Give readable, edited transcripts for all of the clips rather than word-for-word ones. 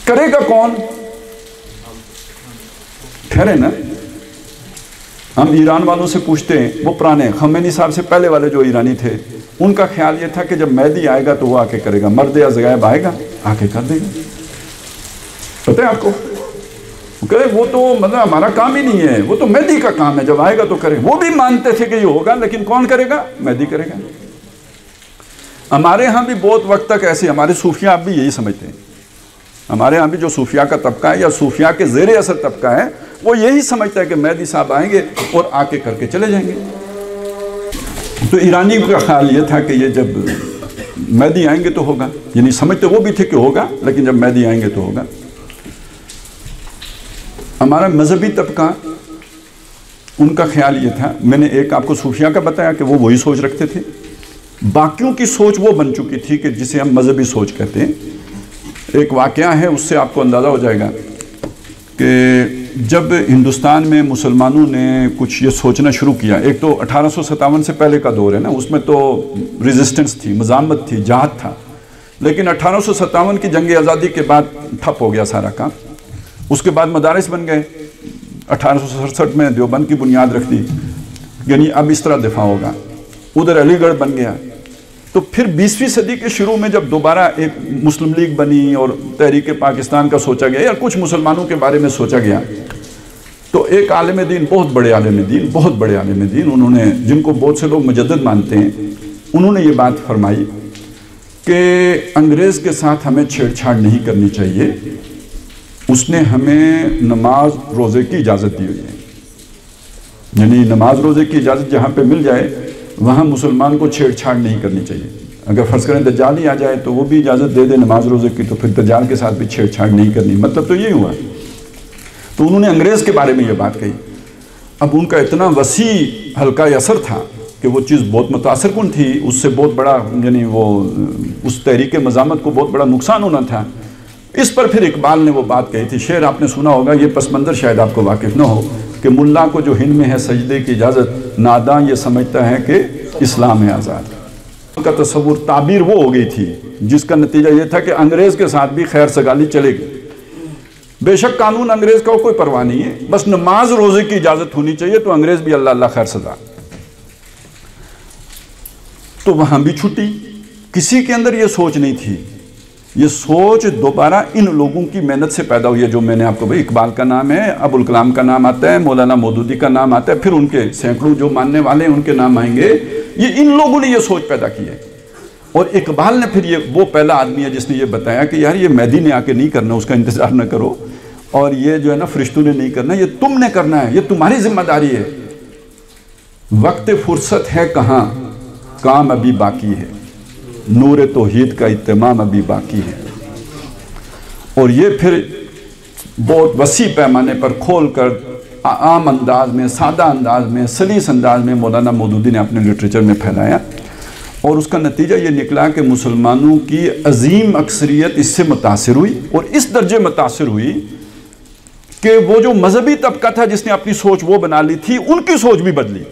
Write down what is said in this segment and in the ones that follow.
کرے گا کون؟ ٹھہرے نا، ہم ایران والوں سے پوچھتے ہیں، وہ پرانے خمینی صاحب سے پہلے والے جو ایرانی تھے، ان کا خیال یہ تھا کہ جب مہدی آئے گا تو وہ آ کے کرے گا، مرد عجائب آئے گا آ کے کر دے گا. پتہ ہے آپ کو؟ کہے وہ تو مطلب ہمارا کام ہی نہیں ہے، وہ تو مہدی کا کام ہے، جب آئے گا تو کرے. وہ بھی مانتے تھے کہ یہ ہوگا، لیکن کون کرے گا؟ مہدی کرے گا. ہمارے ہاں بھی بہت وقت تک ایسے، ہمارے صوفیاء اب بھی یہی سمجھتے ہیں. ہمارے ہاں بھی جو صوفیاء کا طبقہ ہے یا صوفیاء کے زیر اثر طبقہ ہے، وہ یہی سمجھتا ہے کہ مہدی صاحب آئیں گے اور آ کے کر کے چلے جائیں گے. تو ایرانی کا خیال یہ تھا کہ یہ جب مہدی آئیں گے تو ہوگا، یعنی سمجھتے وہ بھی تھے کہ ہوگا، لیکن جب مہدی آئیں گے تو ہوگا. ہمارا مذہبی طبقہ، ان کا خیال یہ تھا، میں نے ایک آپ کو صوفیاء کا بتایا کہ وہ وہی سوچ رکھتے تھے. باقیوں کی سوچ وہ بن چکی تھی کہ جسے ہم مذہبی سوچ کہتے ہیں. ایک واقعہ ہے، اس سے آپ کو اندازہ ہو جائے گا کہ جب ہندوستان میں مسلمانوں نے کچھ یہ سوچنا شروع کیا، ایک تو 1857 سے پہلے کا دور ہے نا، اس میں تو ریزسٹنس تھی، مزاحمت تھی، جہاد تھا. لیکن 1857 کی جنگ آزادی کے بعد ٹھپ ہو گیا سارا کام. اس کے بعد مدارس بن گئے. 1867 میں دیوبند کی بنیاد رکھ دی، یعنی اب اس طرح دفاع ہوگا. ادھر علی گڑھ بن گیا. تو پھر 20ویں صدی کے شروع میں جب دوبارہ ایک مسلم لیگ بنی اور تحریک پاکستان کا سوچا گیا یا کچھ مسلمانوں کے بارے میں سوچا گیا، تو ایک عالم دین، بہت بڑے عالم دین، انہوں نے، جن کو بہت سے لوگ مجدد مانتے ہیں، انہوں نے یہ بات فرمائی کہ انگریز کے ساتھ ہمیں چھیڑ چھاڑ نہیں کرنی چاہیے. اس نے ہمیں نماز روزے کی اجازت دی ہوئی ہے، یعنی نماز روزے کی اجازت جہاں پہ مل جائے وہاں مسلمان کو چھیڑ چھاڑ نہیں کرنی چاہیے. اگر فرض کریں دجال ہی آ جائے تو وہ بھی اجازت دے دے نماز روزے کی، تو پھر دجال کے ساتھ بھی چھیڑ چھاڑ نہیں کرنی. مطلب تو یہی ہوا. تو انہوں نے انگریز کے بارے میں یہ بات کہی. اب ان کا اتنا وسیع حلقہ اثر تھا کہ وہ چیز بہت متاثر کن تھی، اس سے بہت بڑا، یعنی وہ اس تحریک مزاحمت کو بہت بڑا نقصان ہونا تھا. اس پر پھر اقبال نے وہ بات کہی تھی، شعر آپ نے سنا ہوگا، یہ پس منظر شاید آپ کو واقف نہ ہو، کہ ملا کو جو ہند میں ہے سجدے کی اجازت، ناداں یہ سمجھتا ہے کہ اسلام ہے آزاد. ان کا تصور، تعبیر وہ ہو گئی تھی جس کا نتیجہ یہ تھا کہ انگریز کے ساتھ بھی خیر سگالی چلے گی. بے شک قانون انگریز کا کوئی پرواہ نہیں ہے، بس نماز روزے کی اجازت ہونی چاہیے، تو انگریز بھی اللہ اللہ خیر سزا. تو وہاں بھی چھٹی. کسی کے اندر یہ سوچ نہیں تھی. یہ سوچ دوبارہ ان لوگوں کی محنت سے پیدا ہوئی ہے، جو میں نے آپ کو بھائی، اقبال کا نام ہے، ابوالکلام کا نام آتا ہے، مولانا مودودی کا نام آتا ہے، پھر ان کے سینکڑوں جو ماننے والے ہیں ان کے نام آئیں گے. یہ ان لوگوں نے یہ سوچ پیدا کی ہے. اور اقبال نے پھر یہ وہ پہلا آدمی ہے جس نے یہ بتایا کہ یار یہ مہدی نے آ کے نہیں کرنا، اس کا انتظار نہ کرو، اور یہ جو ہے نا فرشتوں نے نہیں کرنا، یہ تم نے کرنا ہے، یہ تمہاری ذمہ داری ہے. وقت فرصت ہے کہاں، کام ابھی باقی ہے، نور توحید کا اتمام ابھی باقی ہے. اور یہ پھر بہت وسیع پیمانے پر کھول کر عام انداز میں، سادہ انداز میں، سلیس انداز میں مولانا مودودی نے اپنے لٹریچر میں پھیلایا. اور اس کا نتیجہ یہ نکلا کہ مسلمانوں کی عظیم اکثریت اس سے متاثر ہوئی، اور اس درجے متاثر ہوئی کہ وہ جو مذہبی طبقہ تھا جس نے اپنی سوچ وہ بنا لی تھی، ان کی سوچ بھی بدلی.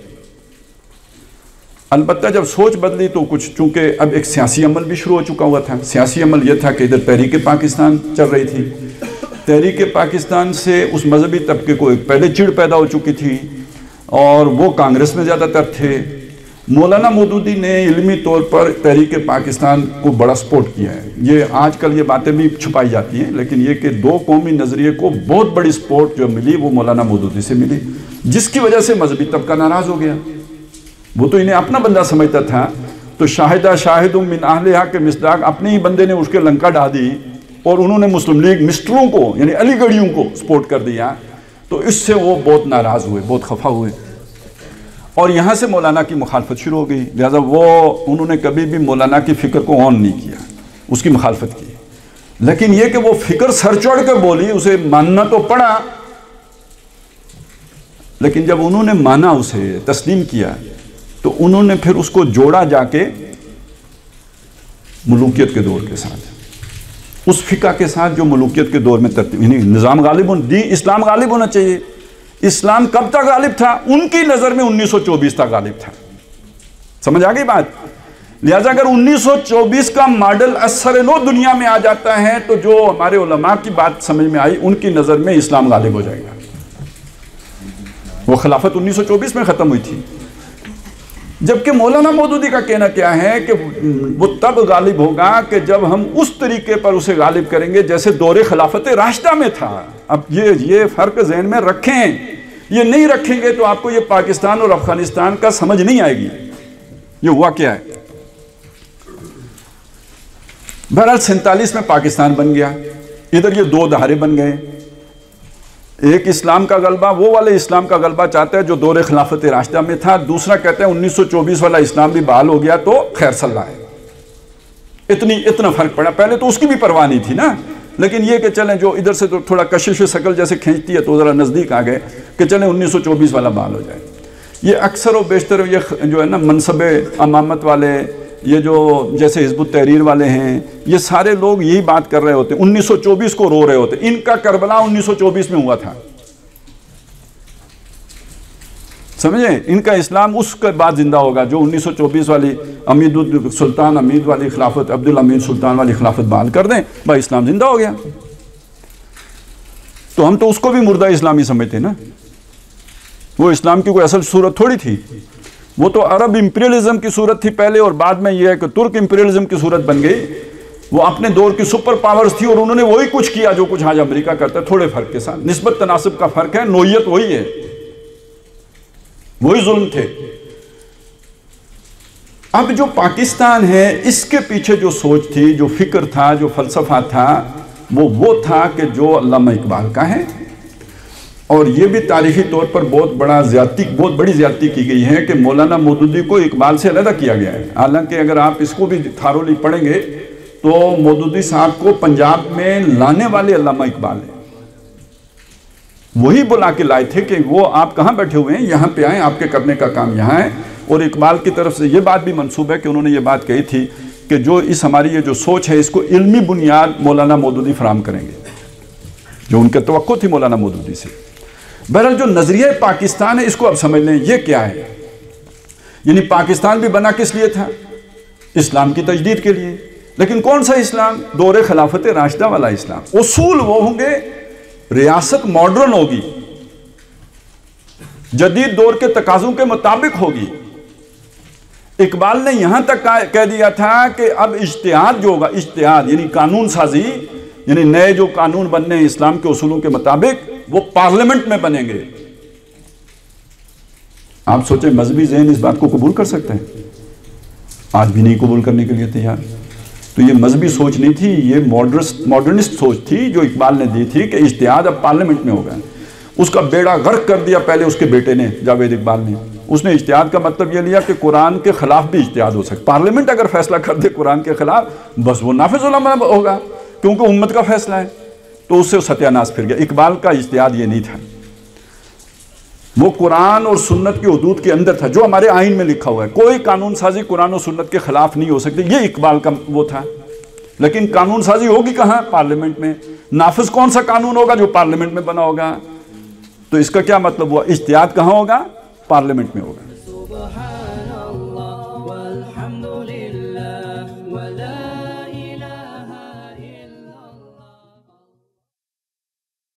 البتہ جب سوچ بدلی تو کچھ، چونکہ اب ایک سیاسی عمل بھی شروع ہو چکا ہوا تھا. سیاسی عمل یہ تھا کہ ادھر تحریک پاکستان چل رہی تھی. تحریک پاکستان سے اس مذہبی طبقے کو ایک پہلے چڑ پیدا ہو چکی تھی، اور وہ کانگریس میں زیادہ تر تھے. مولانا مودودی نے علمی طور پر تحریک پاکستان کو بڑا سپورٹ کیا ہے. یہ آج کل یہ باتیں بھی چھپائی جاتی ہیں، لیکن یہ کہ دو قومی نظریے کو بہت بڑی سپورٹ جو ملی وہ مولانا مودودی سے ملی، جس کی وجہ سے مذہبی طبقہ ناراض ہو گیا. وہ تو انہیں اپنا بندہ سمجھتا تھا. تو شاہدہ شاہد من اہلہا کے مصداق اپنے ہی بندے نے اس کے لنکا ڈھا دی، اور انہوں نے مسلم لیگ مسٹروں کو، یعنی علی گڑھیوں کو سپورٹ کر دیا. تو اس سے وہ بہت ناراض ہوئے، بہت خفا ہوئے، اور یہاں سے مولانا کی مخالفت شروع ہو گئی. لہذا انہوں نے کبھی بھی مولانا کی فکر کو آن نہیں کیا، اس کی مخالفت کی. لیکن یہ کہ وہ فکر سر چڑھ کے بولی، اسے ماننا تو پڑا. لیکن جب انہوں نے مانا، اسے تسلیم کیا، تو انہوں نے پھر اس کو جوڑا جا کے ملوکیت کے دور کے ساتھ، اس فقہ کے ساتھ جو ملوکیت کے دور میں ترتیب، یعنی نظام غالب اسلام غالب ہونا چاہیے. اسلام کب تک غالب تھا؟ ان کی نظر میں 1924 تک غالب تھا. سمجھ آ گئی بات؟ لہذا اگر 1924 کا ماڈل اثر نو دنیا میں آ جاتا ہے تو جو ہمارے علماء کی بات سمجھ میں آئی، ان کی نظر میں اسلام غالب ہو جائے گا۔ وہ خلافت 1924 میں ختم ہوئی تھی، جبکہ مولانا مودودی کا کہنا کیا ہے کہ وہ تب غالب ہوگا کہ جب ہم اس طریقے پر اسے غالب کریں گے جیسے دور خلافت راشدہ میں تھا۔ اب یہ فرق ذہن میں رکھیں، یہ نہیں رکھیں گے تو آپ کو یہ پاکستان اور افغانستان کا سمجھ نہیں آئے گی یہ ہوا کیا ہے۔ بہرحال 47 میں پاکستان بن گیا، ادھر یہ دو دھارے بن گئے، ایک اسلام کا غلبہ، وہ والے اسلام کا غلبہ چاہتا ہے جو دور خلافت راشدہ میں تھا، دوسرا کہتا ہے 1924 والا اسلام بھی بحال ہو گیا تو خیر صلی اللہ ہے۔ اتنا فرق پڑا، پہلے تو اس کی بھی پرواہ نہیں تھی نا، لیکن یہ کہ چلیں جو ادھر سے تو تھوڑا کشش شکل جیسے کھینچتی ہے تو ذرا نزدیک آ گئے کہ چلیں 1924 والا بحال ہو جائے۔ یہ اکثر و بیشتر یہ جو ہے نا منصب امامت والے، یہ جو جیسے حزب التحریر والے ہیں، یہ سارے لوگ یہی بات کر رہے ہوتے، 1924 کو رو رہے ہوتے۔ ان کا کربلا 1924 میں ہوا تھا، سمجھیں؟ ان کا اسلام اس کے بعد زندہ ہوگا جو 1924 والی سلطان حمید والی خلافت، عبدالحمید سلطان والی خلافت بحال کر دیں، بھائی اسلام زندہ ہو گیا۔ تو ہم تو اس کو بھی مردہ اسلامی سمجھتے نا، وہ اسلام کی کوئی اصل صورت تھوڑی تھی، وہ تو عرب امپیریلزم کی صورت تھی پہلے، اور بعد میں یہ ہے کہ ترک امپیریلزم کی صورت بن گئی۔ وہ اپنے دور کی سپر پاورز تھی اور انہوں نے وہی کچھ کیا جو کچھ آج امریکہ کرتا ہے، تھوڑے فرق کے ساتھ، نسبت تناسب کا فرق ہے، نوعیت وہی ہے، وہی ظلم تھے۔ اب جو پاکستان ہے اس کے پیچھے جو سوچ تھی، جو فکر تھا، جو فلسفہ تھا، وہ تھا کہ جو علامہ اقبال کا ہے، اور یہ بھی تاریخی طور پر بہت بڑی زیادتی کی گئی ہے کہ مولانا مودودی کو اقبال سے علیحدہ کیا گیا ہے۔ حالانکہ اگر آپ اس کو بھی تھارولی پڑھیں گے تو مودودی صاحب کو پنجاب میں لانے والے علامہ اقبال ہیں، وہی بلا کے لائے تھے کہ وہ آپ کہاں بیٹھے ہوئے ہیں، یہاں پہ آئیں، آپ کے کرنے کا کام یہاں ہے۔ اور اقبال کی طرف سے یہ بات بھی منسوب ہے کہ انہوں نے یہ بات کہی تھی کہ جو ہماری یہ جو سوچ ہے اس کو علمی بنیاد مولانا مودودی فراہم کریں گے، جو ان کے توقع تھی مولانا مودودی سے۔ بہرحال جو نظریہ پاکستان ہے اس کو اب سمجھ لیں یہ کیا ہے، یعنی پاکستان بھی بنا کس لیے تھا؟ اسلام کی تجدید کے لیے، لیکن کون سا اسلام؟ دور خلافت راشدہ والا اسلام۔ اصول وہ ہوں گے، ریاست ماڈرن ہوگی، جدید دور کے تقاضوں کے مطابق ہوگی۔ اقبال نے یہاں تک کہہ دیا تھا کہ اب اجتہاد جو ہوگا، اجتہاد یعنی قانون سازی، یعنی نئے جو قانون بننے ہیں اسلام کے اصولوں کے مطابق، وہ پارلیمنٹ میں بنیں گے۔ آپ سوچیں مذہبی ذہن اس بات کو قبول کر سکتے ہیں؟ آج بھی نہیں قبول کرنے کے لیے تیار۔ تو یہ مذہبی سوچ نہیں تھی، یہ ماڈرنسٹ سوچ تھی جو اقبال نے دی تھی کہ اجتہاد اب پارلیمنٹ میں ہوگا۔ اس کا بیڑا غرق کر دیا پہلے اس کے بیٹے نے، جاوید اقبال نے۔ اس نے اجتہاد کا مطلب یہ لیا کہ قرآن کے خلاف بھی اجتہاد ہو سکتا، پارلیمنٹ اگر فیصلہ کر دے قرآن کے خلاف بس وہ نافذ العمل ہوگا کیونکہ امت کا فیصلہ ہے، تو اس سے ستیہ ناش پھر گیا۔ اقبال کا اجتہاد یہ نہیں تھا، وہ قرآن اور سنت کی حدود کے اندر تھا جو ہمارے آئین میں لکھا ہوا ہے، کوئی قانون سازی قرآن و سنت کے خلاف نہیں ہو سکتی، یہ اقبال کا وہ تھا۔ لیکن قانون سازی ہوگی کہاں؟ پارلیمنٹ میں۔ نافذ کون سا قانون ہوگا؟ جو پارلیمنٹ میں بنا ہوگا۔ تو اس کا کیا مطلب ہوا؟ اجتہاد کہاں ہوگا؟ پارلیمنٹ میں ہوگا۔